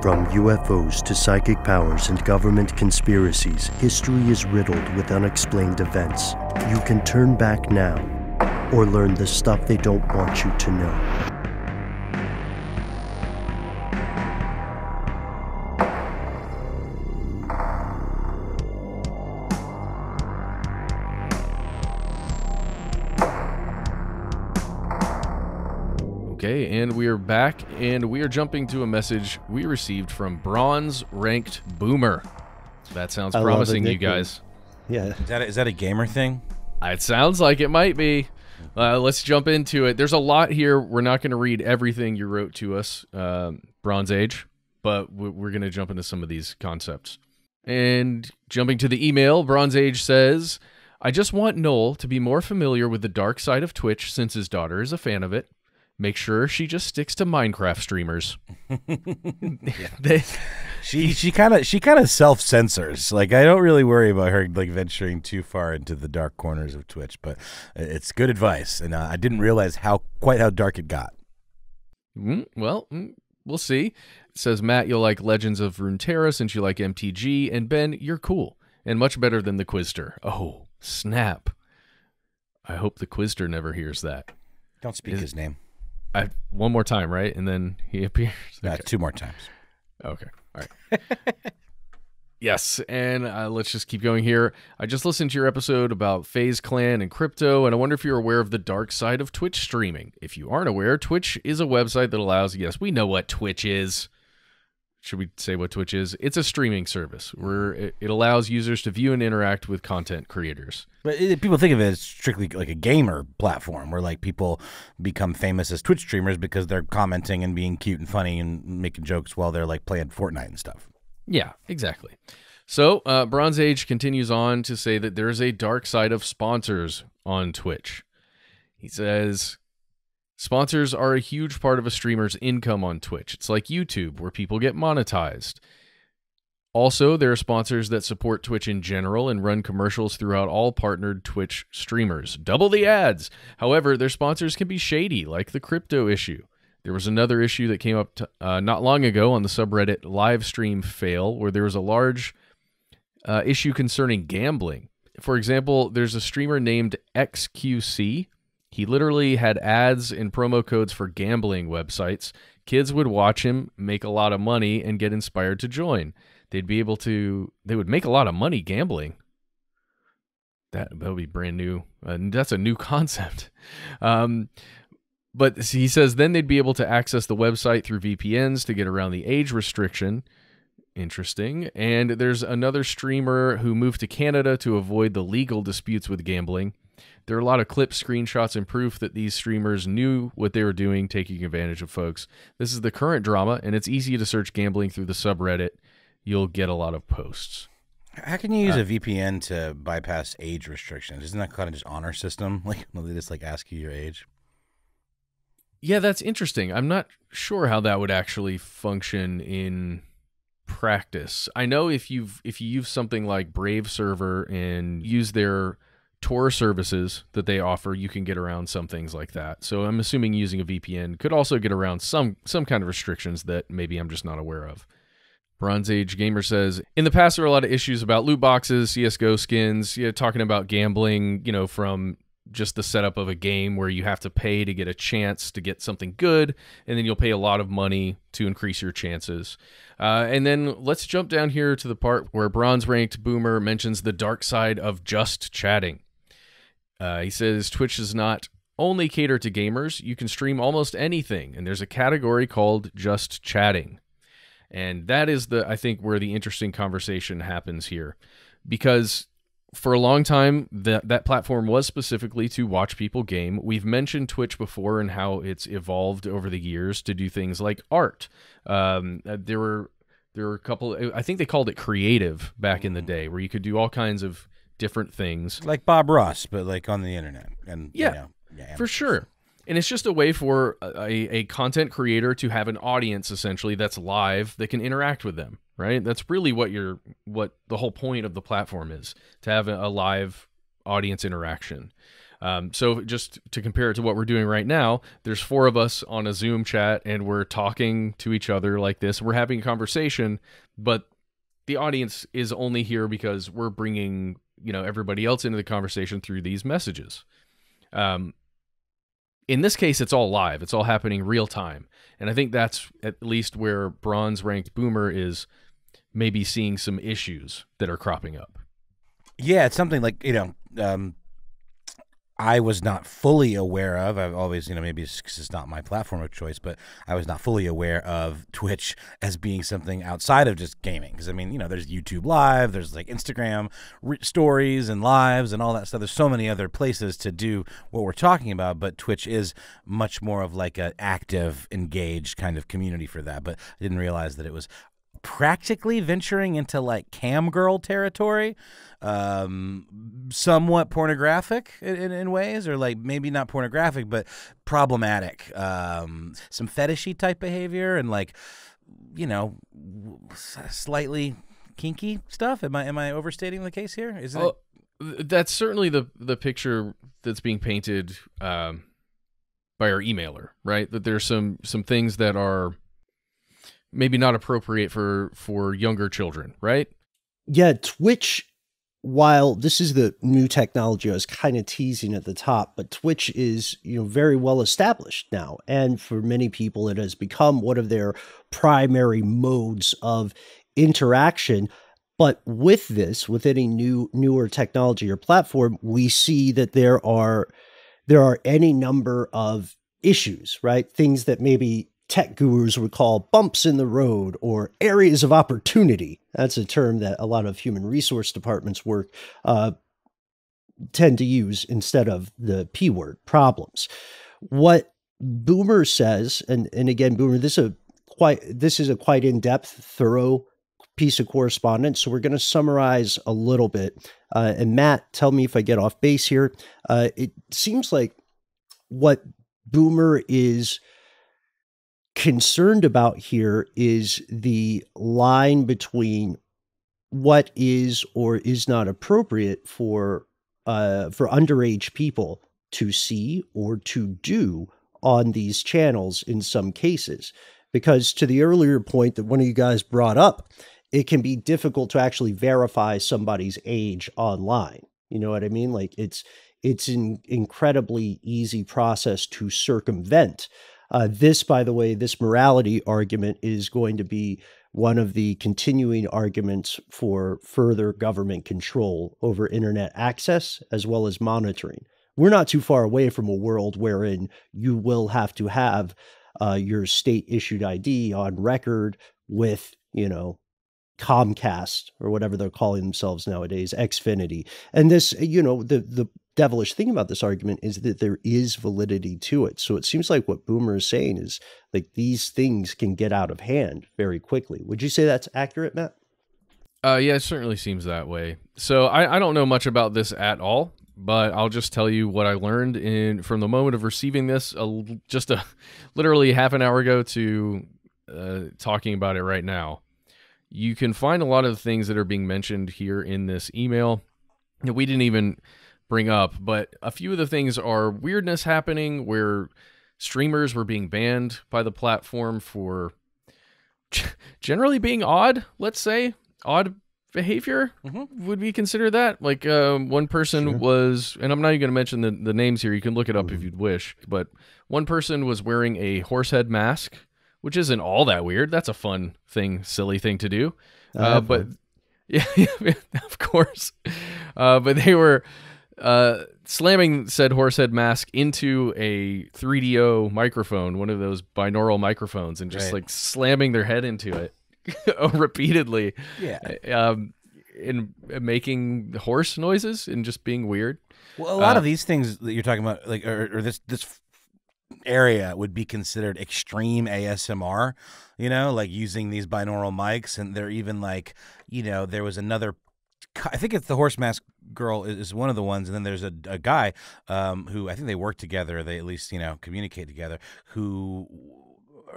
From UFOs to psychic powers and government conspiracies, history is riddled with unexplained events. You can turn back now, or learn the stuff they don't want you to know. Okay, and we are back, and we are jumping to a message we received from Bronze Ranked Boomer. That sounds promising, you guys. Yeah. Is that a gamer thing? It sounds like it might be. Let's jump into it. There's a lot here. We're not going to read everything you wrote to us, Bronze Age, but we're going to jump into some of these concepts. And jumping to the email, Bronze Age says, I just want Noel to be more familiar with the dark side of Twitch since his daughter is a fan of it. Make sure she just sticks to Minecraft streamers. She kind of self-censors. Like, I don't really worry about her like venturing too far into the dark corners of Twitch, but it's good advice, and I didn't realize quite how dark it got. Well, we'll see. It says, Matt, you'll like Legends of Runeterra since you like MTG, and Ben, you're cool and much better than the Quizster. Oh, snap. I hope the Quizster never hears that. Don't speak his name. One more time, right? And then he appears. Okay. 2 more times. Okay. All right. Yes, and let's just keep going here. I just listened to your episode about FaZe Clan and crypto, and I wonder if you're aware of the dark side of Twitch streaming. If you aren't aware, Twitch is a website that allows, yes, we know what Twitch is. Should we say what Twitch is? It's a streaming service where it allows users to view and interact with content creators. But people think of it as strictly like a gamer platform where like people become famous as Twitch streamers because they're commenting and being cute and funny and making jokes while they're like playing Fortnite and stuff. Yeah, exactly. So Bronze Age continues on to say that there is a dark side of sponsors on Twitch. He says, sponsors are a huge part of a streamer's income on Twitch. It's like YouTube, where people get monetized. Also, there are sponsors that support Twitch in general and run commercials throughout all partnered Twitch streamers. Double the ads! However, their sponsors can be shady, like the crypto issue. There was another issue that came up not long ago on the subreddit Livestream Fail, where there was a large issue concerning gambling. For example, there's a streamer named XQC. He literally had ads and promo codes for gambling websites. Kids would watch him, make a lot of money, and get inspired to join. They would make a lot of money gambling. That would be brand new. That's a new concept. But he says then they'd be able to access the website through VPNs to get around the age restriction. Interesting. And there's another streamer who moved to Canada to avoid the legal disputes with gambling. There are a lot of clips, screenshots, and proof that these streamers knew what they were doing, taking advantage of folks. This is the current drama, and it's easy to search gambling through the subreddit. You'll get a lot of posts. How can you use a VPN to bypass age restrictions? Isn't that kind of just honor system? Like, they just like ask you your age? Yeah, that's interesting. I'm not sure how that would actually function in practice. I know if you use something like Brave Server and use their Tor services that they offer, you can get around some things like that. So I'm assuming using a VPN could also get around some kind of restrictions that maybe I'm just not aware of. Bronze Age Gamer says, in the past there were a lot of issues about loot boxes, CSGO skins, talking about gambling, from just the setup of a game where you have to pay to get a chance to get something good, and then you'll pay a lot of money to increase your chances. And then let's jump down here to the part where Bronze Ranked Boomer mentions the dark side of just chatting. He says Twitch does not only cater to gamers. You can stream almost anything, and there's a category called just chatting. And that is I think where the interesting conversation happens here, because for a long time that platform was specifically to watch people game. We've mentioned Twitch before and how it's evolved over the years to do things like art. There were a couple, I think they called it creative back in the day, where you could do all kinds of different things, like Bob Ross, but like on the internet. And for sure. And it's just a way for a content creator to have an audience essentially that's live that can interact with them, right? That's really what the whole point of the platform is, to have a live audience interaction. So just to compare it to what we're doing right now, there's 4 of us on a Zoom chat and we're talking to each other like this. We're having a conversation, but the audience is only here because we're bringing, everybody else into the conversation through these messages. In this case, it's all live. It's all happening real time. And I think that's at least where bronze ranked Boomer is maybe seeing some issues that are cropping up. Yeah, it's something like, I was not fully aware of. I've always, maybe it's because it's not my platform of choice, but I was not fully aware of Twitch as being something outside of just gaming. Because, there's YouTube Live, there's like Instagram stories and lives and all that stuff. There's so many other places to do what we're talking about, but Twitch is much more of like an active, engaged kind of community for that. But I didn't realize that it was practically venturing into like cam girl territory, somewhat pornographic in ways, or like maybe not pornographic but problematic, some fetishy type behavior and like slightly kinky stuff. Am I overstating the case here? Isn't it? That's certainly the picture that's being painted by our emailer, right? That there's some things that are maybe not appropriate for younger children, right? Yeah, Twitch, while this is the new technology I was kind of teasing at the top, but Twitch is, very well established now. And for many people, it has become one of their primary modes of interaction. But with this, with any newer technology or platform, we see that there are any number of issues, right? Things that maybe tech gurus would call bumps in the road or areas of opportunity. That's a term that a lot of human resource departments work tend to use instead of the P word, problems. What Boomer says, and again, Boomer, this is a quite in-depth, thorough piece of correspondence. So we're going to summarize a little bit. And Matt, tell me if I get off base here. It seems like what Boomer is concerned about here is the line between what is or is not appropriate for underage people to see or to do on these channels in some cases. Because to the earlier point that one of you guys brought up, it can be difficult to actually verify somebody's age online. You know what I mean? Like it's an incredibly easy process to circumvent. This, by the way, this morality argument is going to be one of the continuing arguments for further government control over internet access as well as monitoring. We're not too far away from a world wherein you will have to have your state-issued ID on record with, Comcast or whatever they're calling themselves nowadays, Xfinity. And this, the devilish thing about this argument is that there is validity to it. So it seems like what Boomer is saying is like these things can get out of hand very quickly. Would you say that's accurate, Matt? Yeah, it certainly seems that way. So I don't know much about this at all, but I'll just tell you what I learned from the moment of receiving this literally half an hour ago to talking about it right now. You can find a lot of the things that are being mentioned here in this email that we didn't even bring up, but a few of the things are weirdness happening where streamers were being banned by the platform for generally being odd, let's say. Odd behavior, would we consider that? Like one person was, and I'm not even going to mention the names here, you can look it up if you'd wish, but one person was wearing a horse head mask, which isn't all that weird. That's a fun thing, silly thing to do. But yeah, of course. But they were slamming said horsehead mask into a 3DO microphone, one of those binaural microphones, and just like slamming their head into it repeatedly. Yeah. And making horse noises and just being weird. Well, a lot of these things that you're talking about, like, or this area would be considered extreme ASMR, like using these binaural mics. And they're even like, there was another, I think it's the horse mask girl is one of the ones. And then there's a guy who I think they work together. They at least, communicate together, or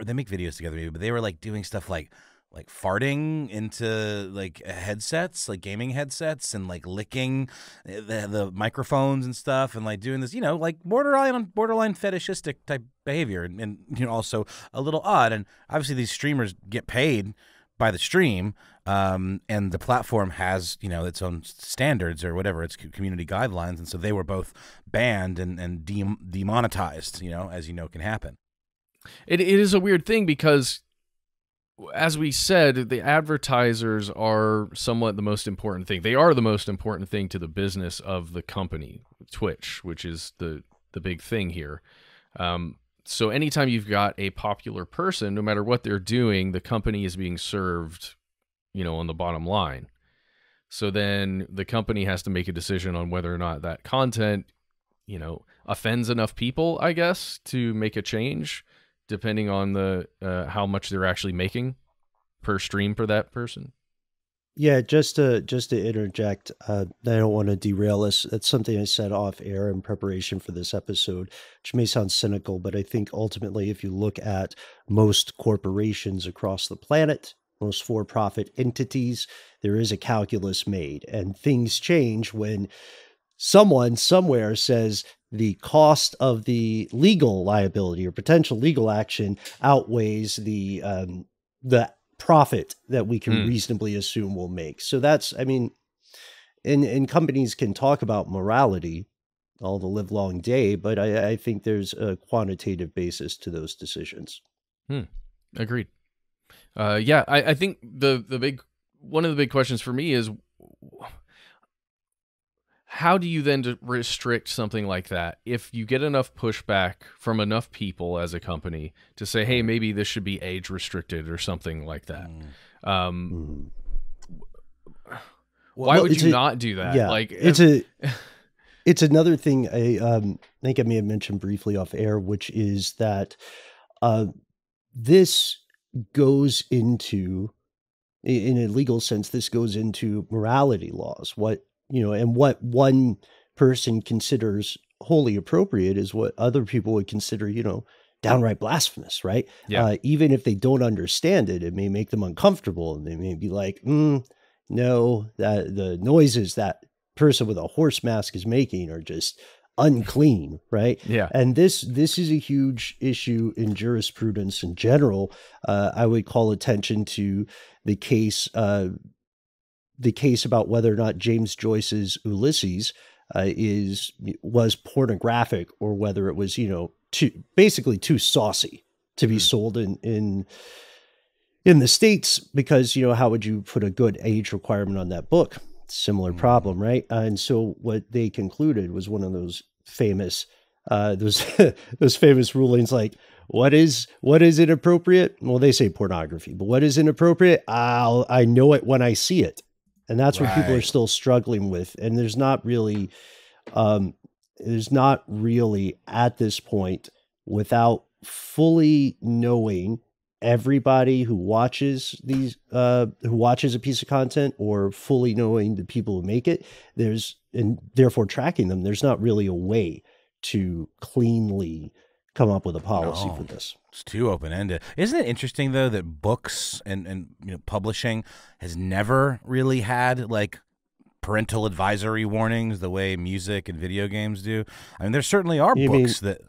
they make videos together maybe, but they were like doing stuff like like farting into like headsets, like gaming headsets, and like licking the microphones and stuff, and like doing this, you know, like borderline fetishistic type behavior, and you know, also a little odd. And obviously these streamers get paid by the stream, and the platform has, you know, its own standards or whatever, its community guidelines, and so they were both banned and demonetized, you know, as you know can happen. It is a weird thing because, as we said, the advertisers are somewhat the most important thing. They are the most important thing to the business of the company, Twitch, which is the big thing here. So anytime you've got a popular person, no matter what they're doing, the company is being served, you know, on the bottom line. So then the company has to make a decision on whether or not that content, you know, offends enough people, I guess, to make a change, depending on the how much they're actually making per stream for that person. Yeah, just to interject, I don't want to derail us. That's something I said off air in preparation for this episode, which may sound cynical, but I think ultimately, if you look at most corporations across the planet, most for-profit entities, there is a calculus made, and things change when someone somewhere says the cost of the legal liability or potential legal action outweighs the profit that we can reasonably assume we'll make. So that's, I mean, and companies can talk about morality all the live long day, but I think there's a quantitative basis to those decisions. Agreed. Yeah, I think one of the big questions for me is, how do you then restrict something like that if you get enough pushback from enough people as a company to say, hey, maybe this should be age restricted or something like that? Why would you not do that? Yeah, like it's another thing I think I may have mentioned briefly off air, which is that this goes into, in a legal sense, this goes into morality laws. What, you know, and what one person considers wholly appropriate is what other people would consider, you know, downright blasphemous, right? Yeah. Even if they don't understand it, it may make them uncomfortable, and they may be like, no, that the noises that person with a horse mask is making are just unclean, right? Yeah. And this is a huge issue in jurisprudence in general. I would call attention to the case about whether or not James Joyce's Ulysses was pornographic, or whether it was, you know, basically too saucy to be sold in the States, because, you know, how would you put a good age requirement on that book? Similar problem, right? And so what they concluded was one of those famous those famous rulings, like what is inappropriate? Well, they say pornography, but what is inappropriate? I know it when I see it. And that's what people are still struggling with. And there's not really at this point, without fully knowing everybody who watches a piece of content, or fully knowing the people who make it, and therefore tracking them, there's not really a way to cleanly come up with a policy for this. It's too open-ended. Isn't it interesting, though, that books and you know, publishing has never really had like parental advisory warnings the way music and video games do? I mean, there certainly are books that,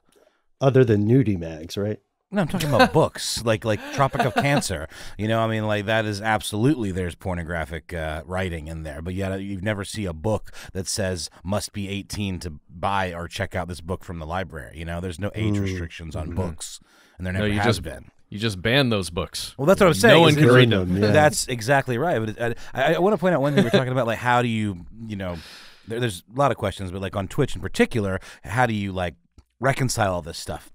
other than nudie mags, right? No, I'm talking about books like Tropic of Cancer. You know, I mean, like that is absolutely, there's pornographic writing in there, but yet you never see a book that says must be 18 to buy or check out this book from the library. You know, there's no age restrictions on books, and there never has been. You just ban those books. Well, that's what I'm saying. No one can read them. Yeah. That's exactly right. But I want to point out one thing. We're talking about, like, how do you know, there's a lot of questions, but like on Twitch in particular, how do you like reconcile all this stuff?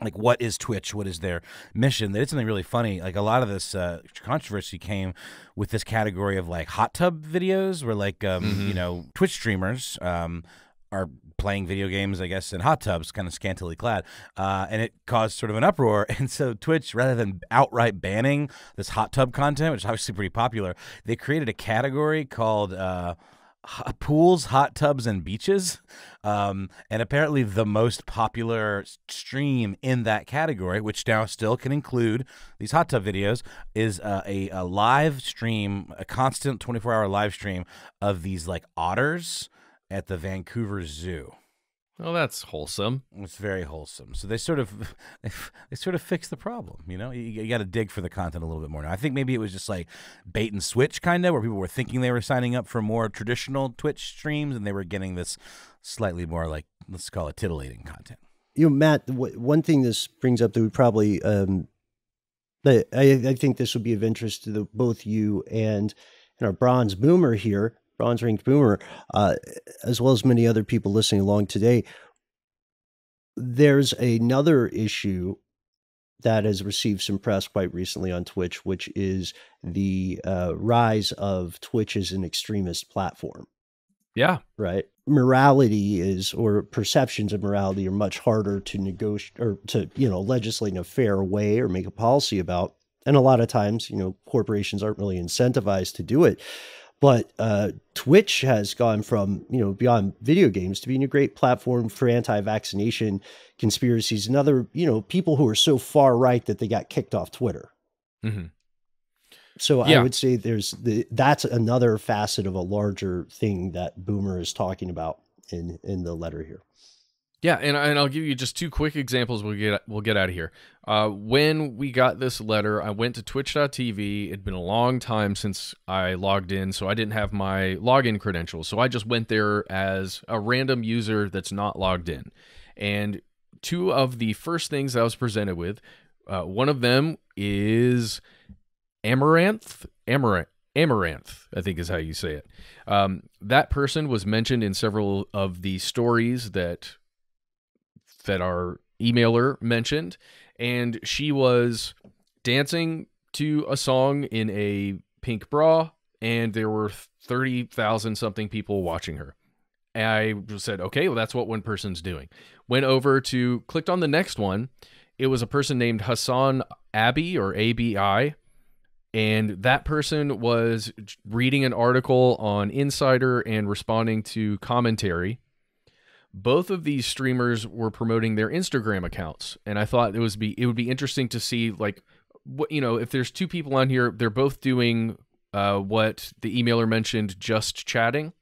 Like, what is Twitch? What is their mission? They did something really funny. Like, a lot of this controversy came with this category of, like, hot tub videos where, like, you know, Twitch streamers are playing video games, I guess, in hot tubs, kind of scantily clad. And it caused sort of an uproar. And so Twitch, rather than outright banning this hot tub content, which is obviously pretty popular, they created a category called pools, hot tubs, and beaches. And apparently the most popular stream in that category, which now still can include these hot tub videos, is a live stream, a constant 24-hour live stream of these like otters at the Vancouver Zoo. Well, that's wholesome. It's very wholesome. So they sort of fix the problem. You know, you got to dig for the content a little bit more now. I think maybe it was just like bait and switch kind of, where people were thinking they were signing up for more traditional Twitch streams, and they were getting this slightly more like, let's call it titillating content. You know, Matt, one thing this brings up that we probably, I think this would be of interest to both you and our bronze boomer here, bronze ranked boomer, as well as many other people listening along today. There's another issue that has received some press quite recently on Twitch, which is the rise of Twitch as an extremist platform. Yeah. Right. Morality is, or perceptions of morality are much harder to negotiate or to, legislate in a fair way or make a policy about. And a lot of times, corporations aren't really incentivized to do it. But Twitch has gone from, beyond video games to being a great platform for anti-vaccination conspiracies and other, people who are so far right that they got kicked off Twitter. Mm-hmm. So yeah. I would say that's another facet of a larger thing that Boomer is talking about in the letter here. Yeah, and I'll give you just two quick examples. We'll get out of here. When we got this letter, I went to twitch.tv. It'd been a long time since I logged in, so I didn't have my login credentials. So I just went there as a random user that's not logged in. And two of the first things I was presented with, one of them is Amaranth, I think is how you say it. That person was mentioned in several of the stories that our emailer mentioned, and she was dancing to a song in a pink bra, and there were 30,000 something people watching her. And I said, okay, well, that's what one person's doing. Went over to, clicked on the next one. It was a person named Hassan Abi, or ABI, and that person was reading an article on Insider and responding to commentary. Both of these streamers were promoting their Instagram accounts, and I thought it would be interesting to see, like, what, if there's two people on here, they're both doing what the emailer mentioned, just chatting.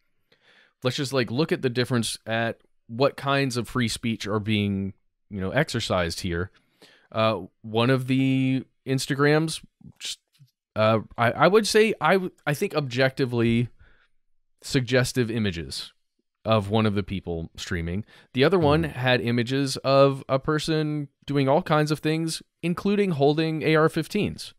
Let's just look at the difference at what kinds of free speech are being exercised here. One of the Instagrams, just, I would say I think objectively suggestive images of one of the people streaming. The other one had images of a person doing all kinds of things, including holding AR-15s.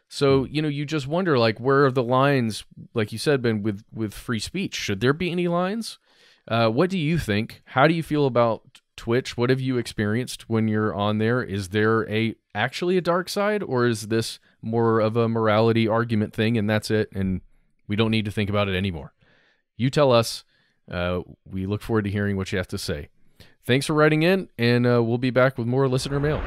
So, you just wonder, where are the lines, like you said, Ben, with free speech? Should there be any lines? What do you think? How do you feel about Twitch? What have you experienced when you're on there? Is there actually a dark side, or is this more of a morality argument thing and that's it, and we don't need to think about it anymore? You tell us. We look forward to hearing what you have to say. Thanks for writing in, and we'll be back with more listener mail.